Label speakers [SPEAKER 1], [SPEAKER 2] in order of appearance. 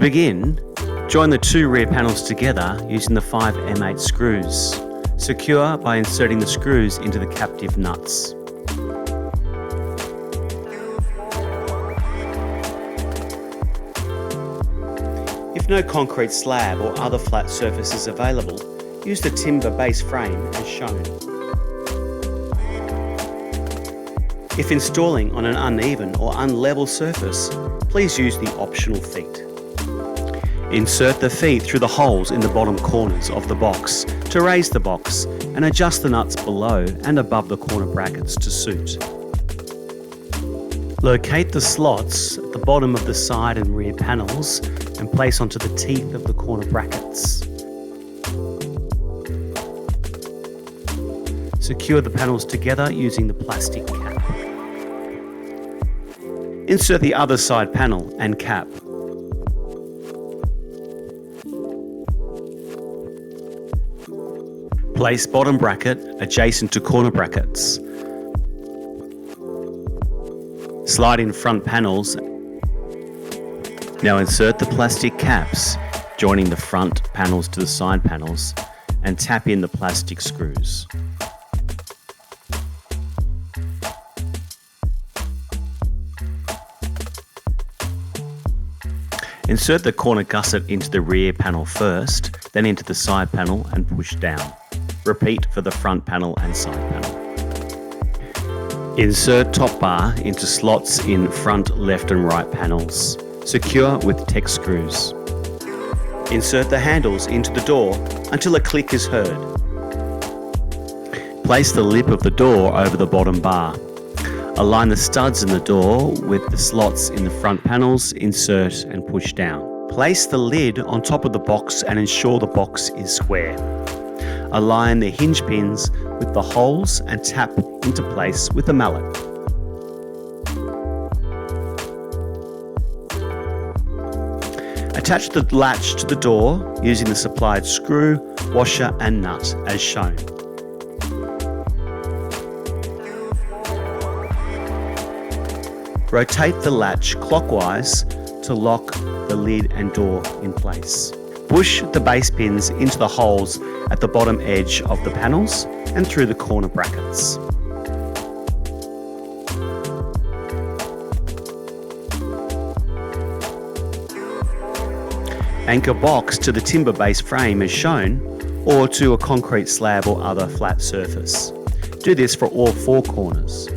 [SPEAKER 1] To begin, join the two rear panels together using the 5M8 screws. Secure by inserting the screws into the captive nuts. If no concrete slab or other flat surface is available, use the timber base frame as shown. If installing on an uneven or unlevel surface, please use the optional feet. Insert the feet through the holes in the bottom corners of the box to raise the box and adjust the nuts below and above the corner brackets to suit. Locate the slots at the bottom of the side and rear panels and place onto the teeth of the corner brackets. Secure the panels together using the plastic cap. Insert the other side panel and cap. Place bottom bracket adjacent to corner brackets. Slide in front panels. Now insert the plastic caps, joining the front panels to the side panels, and tap in the plastic screws. Insert the corner gusset into the rear panel first, then into the side panel and push down. Repeat for the front panel and side panel. Insert top bar into slots in front, left and right panels. Secure with Tek screws. Insert the handles into the door until a click is heard. Place the lip of the door over the bottom bar. Align the studs in the door with the slots in the front panels, insert and push down. Place the lid on top of the box and ensure the box is square. Align the hinge pins with the holes and tap into place with a mallet. Attach the latch to the door using the supplied screw, washer and nut as shown. Rotate the latch clockwise to lock the lid and door in place. Push the base pins into the holes at the bottom edge of the panels and through the corner brackets. Anchor box to the timber base frame as shown, or to a concrete slab or other flat surface. Do this for all four corners.